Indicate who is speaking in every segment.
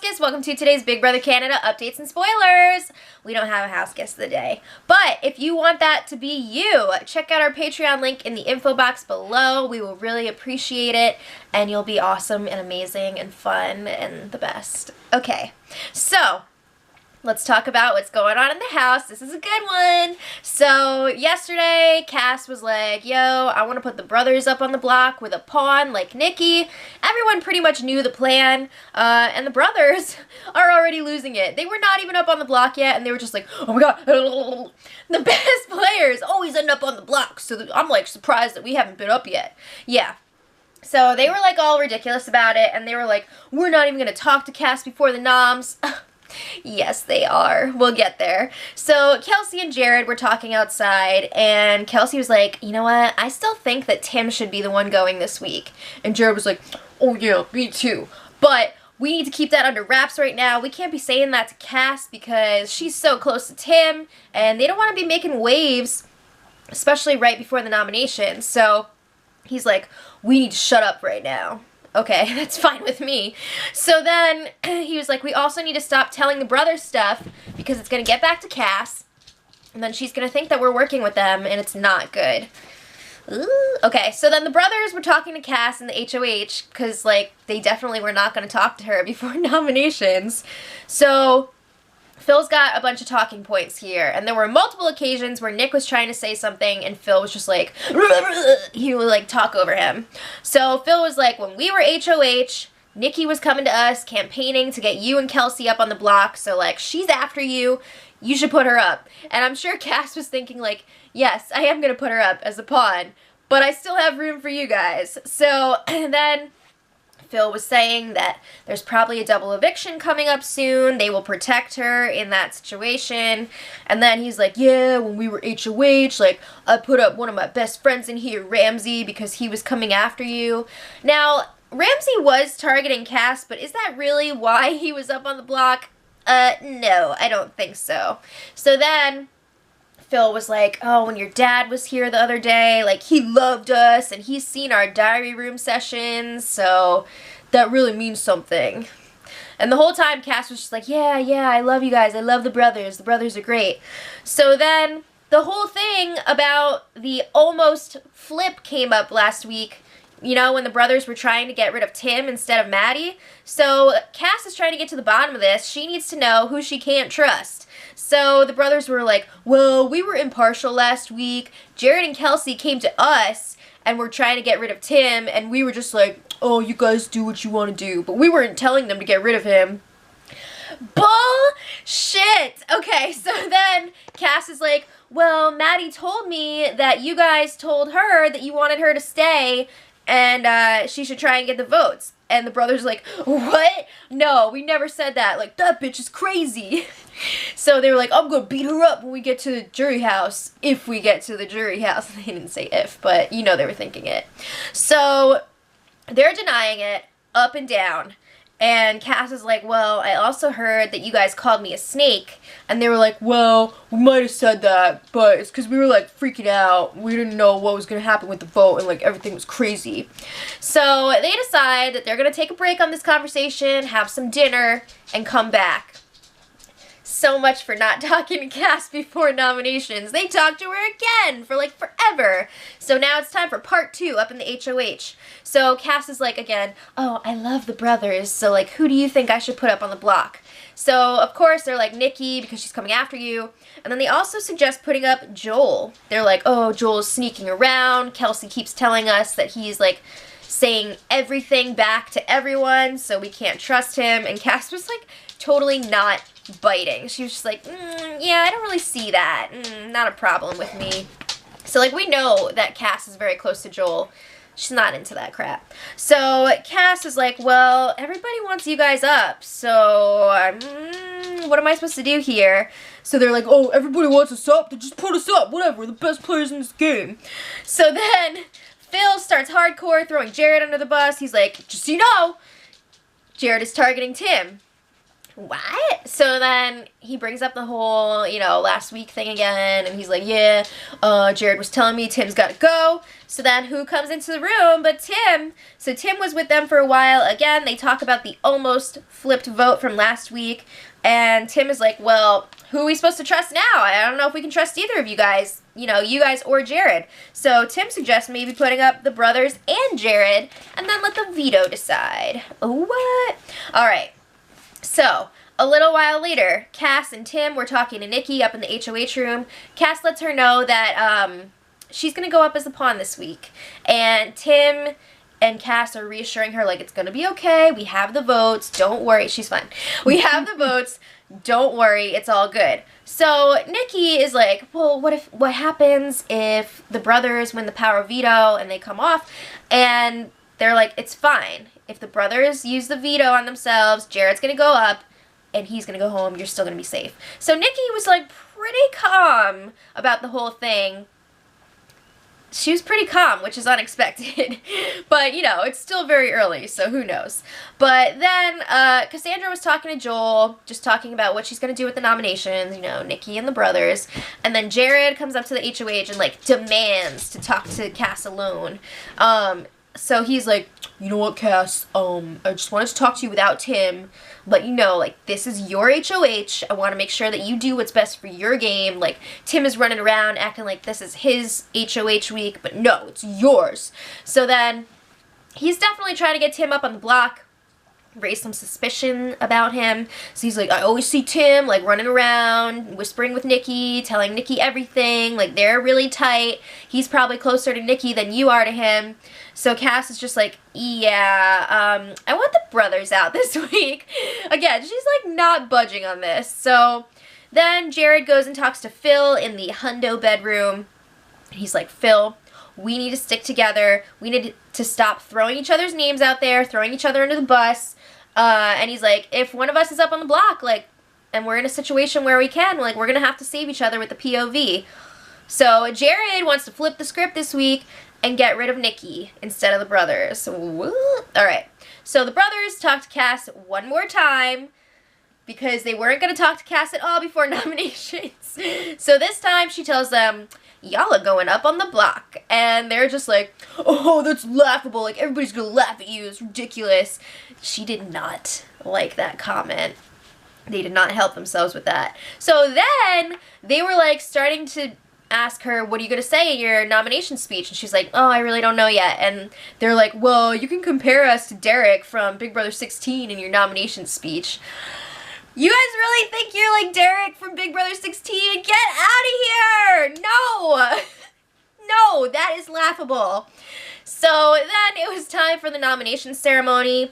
Speaker 1: guest. Welcome to today's Big Brother Canada updates and spoilers. We don't have a house guest of the day, but if you want that to be you, check out our Patreon link in the info box below. We will really appreciate it, and you'll be awesome and amazing and fun and the best. Okay, so let's talk about what's going on in the house. This is a good one. So yesterday, Cass was like, yo, I want to put the brothers up on the block with a pawn like Nikki. Everyone pretty much knew the plan, and the brothers are already losing it. They were not even up on the block yet, and they were just like, oh my god, the best players always end up on the block, so I'm like surprised that we haven't been up yet. Yeah. So they were like all ridiculous about it, and they were like, we're not even going to talk to Cass before the noms. Yes, they are. We'll get there. So Kelsey and Jared were talking outside, and Kelsey was like, you know what? I still think that Tim should be the one going this week. And Jared was like, oh yeah, me too. But we need to keep that under wraps right now. We can't be saying that to Cass because she's so close to Tim, and they don't want to be making waves, especially right before the nomination. So he's like, we need to shut up right now. Okay, that's fine with me. So then he was like, we also need to stop telling the brothers stuff because it's going to get back to Cass, and then she's going to think that we're working with them, and it's not good. Ooh. Okay, so then the brothers were talking to Cass in the HOH because, like, they definitely were not going to talk to her before nominations. So Phil's got a bunch of talking points here, and there were multiple occasions where Nick was trying to say something and Phil was just like, he would like talk over him. So Phil was like, when we were HOH, Nikki was coming to us campaigning to get you and Kelsey up on the block, so like, she's after you, you should put her up. And I'm sure Cass was thinking like, yes, I am going to put her up as a pawn, but I still have room for you guys. So then Phil was saying that there's probably a double eviction coming up soon. They will protect her in that situation. And then he's like, yeah, when we were HOH, like, I put up one of my best friends in here, Ramsey, because he was coming after you. Now, Ramsey was targeting Cass, but is that really why he was up on the block? No, I don't think so. So then Phil was like, oh, when your dad was here the other day, like, he loved us, and he's seen our diary room sessions, so that really means something. And the whole time, Cass was just like, yeah, I love you guys, I love the brothers are great. So then, the whole thing about the almost flip came up last week, you know, when the brothers were trying to get rid of Tim instead of Maddie. So Cass is trying to get to the bottom of this. She needs to know who she can't trust. So the brothers were like, well, we were impartial last week. Jared and Kelsey came to us and were trying to get rid of Tim, and we were just like, oh, you guys do what you want to do. But we weren't telling them to get rid of him. Bullshit! Okay, so then Cass is like, well, Maddie told me that you guys told her that you wanted her to stay, and she should try and get the votes. And the brothers like, what? No, we never said that. Like, that bitch is crazy. So they were like, I'm gonna beat her up when we get to the jury house. If we get to the jury house. They didn't say if, but you know they were thinking it. So they're denying it up and down. And Cass is like, well, I also heard that you guys called me a snake. And they were like, well, we might have said that, but it's because we were, like, freaking out. We didn't know what was going to happen with the vote, and, like, everything was crazy. So they decide that they're going to take a break on this conversation, have some dinner, and come back. So much for not talking to Cass before nominations. They talked to her again for like forever. So now it's time for part 2 up in the HOH. So Cass is like again, oh, I love the brothers, so like who do you think I should put up on the block? So of course they're like Nikki because she's coming after you. And then they also suggest putting up Joel. They're like, oh, Joel's sneaking around. Kelsey keeps telling us that he's like saying everything back to everyone, so we can't trust him. And Cass was like totally not biting. She was just like, yeah, I don't really see that. Not a problem with me. So, like, we know that Cass is very close to Joel. She's not into that crap. So, Cass is like, well, everybody wants you guys up, so, what am I supposed to do here? So they're like, oh, everybody wants us up, then just put us up, whatever, we're the best players in this game. So then, Phil starts hardcore, throwing Jared under the bus. He's like, just so you know, Jared is targeting Tim. what? So then he brings up the whole, you know, last week thing again, and he's like, yeah, Jared was telling me Tim's got to go. So then who comes into the room but Tim? So Tim was with them for a while. Again, they talk about the almost flipped vote from last week, and Tim is like, well, who are we supposed to trust now? I don't know if we can trust either of you guys. You know, you guys or Jared. So Tim suggests maybe putting up the brothers and Jared, and then let the veto decide. What? All right. So, a little while later, Cass and Tim were talking to Nikki up in the HOH room. Cass lets her know that she's going to go up as a pawn this week. And Tim and Cass are reassuring her, like, it's going to be okay. We have the votes. Don't worry. She's fine. We have the votes. Don't worry. It's all good. So, Nikki is like, well, what happens if the brothers win the power of veto and they come off? And they're like, it's fine. If the brothers use the veto on themselves, Jared's going to go up, and he's going to go home. You're still going to be safe. So Nikki was, like, pretty calm about the whole thing. She was pretty calm, which is unexpected. But, you know, it's still very early, so who knows. But then Cassandra was talking to Joel, just talking about what she's going to do with the nominations, you know, Nikki and the brothers. And then Jared comes up to the HOH and, like, demands to talk to Cass alone. So he's like, you know what, Cass, I just wanted to talk to you without Tim, but you know, like, this is your HOH, I want to make sure that you do what's best for your game, like, Tim is running around acting like this is his HOH week, but no, it's yours. So then, he's definitely trying to get Tim up on the block, raise some suspicion about him. So he's like, I always see Tim, like, running around, whispering with Nikki, telling Nikki everything, like, they're really tight. He's probably closer to Nikki than you are to him. So Cass is just like, yeah, I want the brothers out this week. Again, she's, like, not budging on this. So then Jared goes and talks to Phil in the hundo bedroom. He's like, Phil, we need to stick together. We need to stop throwing each other's names out there, throwing each other under the bus. And he's like, if one of us is up on the block, like, and we're in a situation where we can, like, we're going to have to save each other with the POV. So Jared wants to flip the script this week and get rid of Nikki instead of the brothers. Alright, so the brothers talk to Cass one more time because they weren't going to talk to Cass at all before nominations. So this time she tells them, y'all are going up on the block. And they're just like, oh, that's laughable. Like, everybody's going to laugh at you. It's ridiculous. She did not like that comment. They did not help themselves with that. So then they were, like, starting to ask her, what are you going to say in your nomination speech? And she's like, oh, I really don't know yet. And they're like, well, you can compare us to Derek from Big Brother 16 in your nomination speech. You guys really think you're like Derek from Big Brother 16? Get out of here! No! No, that is laughable. So then it was time for the nomination ceremony.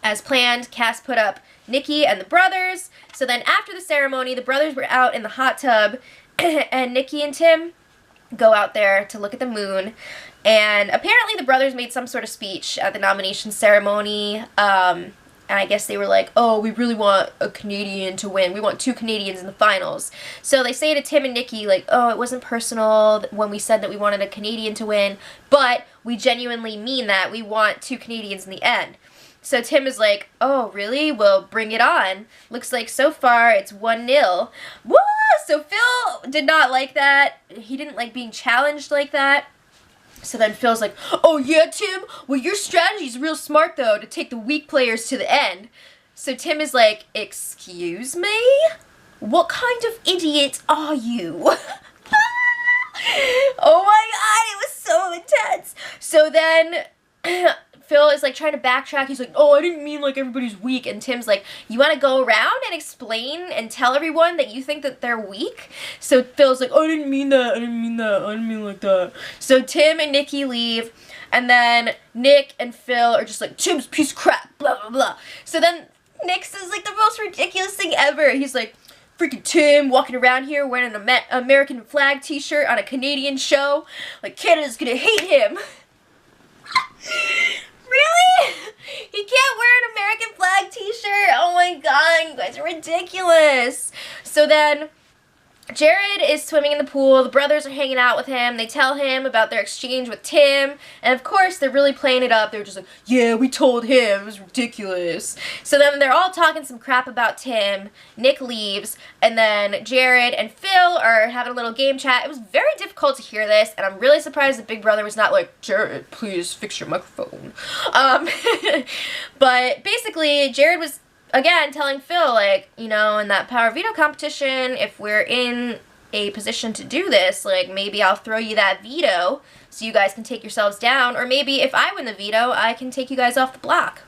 Speaker 1: As planned, Cass put up Nikki and the brothers. So then after the ceremony, the brothers were out in the hot tub, and Nikki and Tim go out there to look at the moon. And apparently the brothers made some sort of speech at the nomination ceremony. And I guess they were like, oh, we really want a Canadian to win. We want 2 Canadians in the finals. So they say to Tim and Nikki, like, oh, it wasn't personal when we said that we wanted a Canadian to win, but we genuinely mean that. We want 2 Canadians in the end. So Tim is like, oh, really? Well, bring it on. Looks like so far it's 1-0. Woo! So Phil did not like that. He didn't like being challenged like that. So then Phil's like, oh yeah, Tim? Well, your strategy's real smart, though, to take the weak players to the end. So Tim is like, excuse me? What kind of idiot are you? Oh my god, it was so intense. So then Phil is like trying to backtrack. He's like, oh, I didn't mean like everybody's weak. And Tim's like, you want to go around and explain and tell everyone that you think that they're weak? So Phil's like, oh, I didn't mean that. I didn't mean that. I didn't mean like that. So Tim and Nikki leave. And then Nick and Phil are just like, Tim's a piece of crap, blah, blah, blah. So then Nick says like the most ridiculous thing ever. He's like, freaking Tim walking around here wearing an American flag t-shirt on a Canadian show. Like, Canada's gonna hate him. Really? He can't wear an American flag t-shirt? Oh my god, you guys are ridiculous. So then Jared is swimming in the pool. The brothers are hanging out with him. They tell him about their exchange with Tim. And of course, they're really playing it up. They're just like, yeah, we told him. It was ridiculous. So then they're all talking some crap about Tim. Nick leaves. And then Jared and Phil are having a little game chat. It was very difficult to hear this. And I'm really surprised that Big Brother was not like, Jared, please fix your microphone. But basically, Jared was again telling Phil, like, you know, in that power veto competition, if we're in a position to do this, like, maybe I'll throw you that veto so you guys can take yourselves down, or maybe if I win the veto, I can take you guys off the block.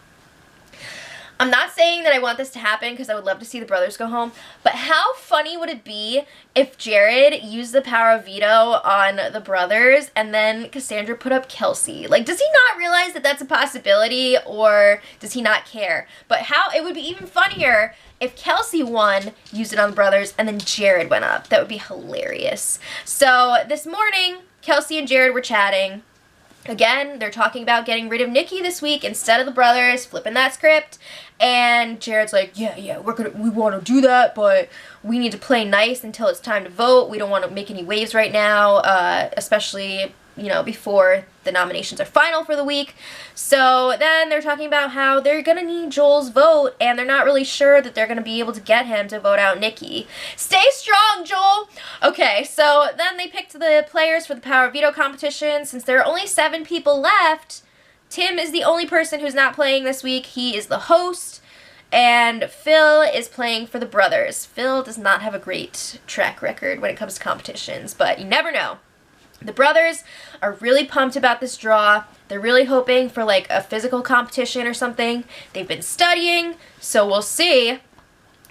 Speaker 1: I'm not saying that I want this to happen because I would love to see the brothers go home, but how funny would it be if Jared used the power of veto on the brothers and then Cassandra put up Kelsey? Like, does he not realize that that's a possibility, or does he not care? But how it would be even funnier if Kelsey won, used it on the brothers, and then Jared went up. That would be hilarious. So this morning, Kelsey and Jared were chatting. Again, they're talking about getting rid of Nikki this week instead of the brothers, flipping that script. And Jared's like, yeah, we want to do that, but we need to play nice until it's time to vote. We don't want to make any waves right now, especially, you know, before the nominations are final for the week. So then they're talking about how they're going to need Joel's vote, and they're not really sure that they're going to be able to get him to vote out Nikki. Stay strong, Joel! Okay, so then they picked the players for the Power Veto competition. Since there are only 7 people left, Tim is the only person who's not playing this week. He is the host, and Phil is playing for the brothers. Phil does not have a great track record when it comes to competitions, but you never know. The brothers are really pumped about this draw. They're really hoping for like a physical competition or something. They've been studying, so we'll see.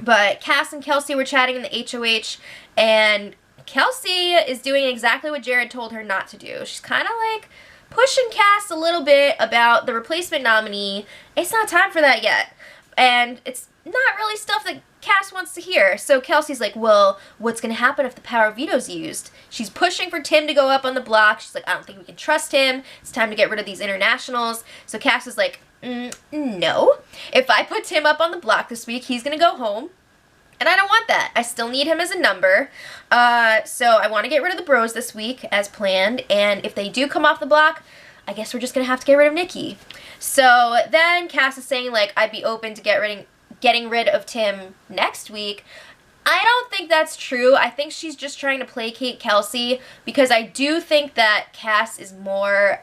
Speaker 1: But Cass and Kelsey were chatting in the HOH, and Kelsey is doing exactly what Jared told her not to do. She's kind of like pushing Cass a little bit about the replacement nominee. It's not time for that yet. And it's not really stuff that Cass wants to hear. So Kelsey's like, well, what's going to happen if the power of veto's used? She's pushing for Tim to go up on the block. She's like, I don't think we can trust him. It's time to get rid of these internationals. So Cass is like, no. If I put Tim up on the block this week, he's going to go home. And I don't want that. I still need him as a number. So I want to get rid of the bros this week as planned. And if they do come off the block, I guess we're just going to have to get rid of Nikki. So then Cass is saying, like, I'd be open to getting rid of Tim next week. I don't think that's true. I think she's just trying to placate Kelsey, because I do think that Cass is more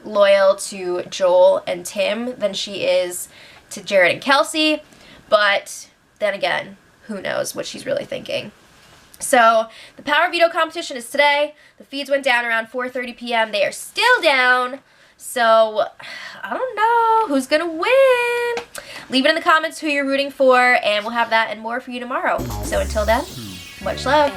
Speaker 1: loyal to Joel and Tim than she is to Jared and Kelsey. But then again, who knows what she's really thinking. So the Power Veto competition is today. The feeds went down around 4:30 p.m. They are still down. So I don't know who's going to win. Leave it in the comments who you're rooting for, and we'll have that and more for you tomorrow. So until then, much love.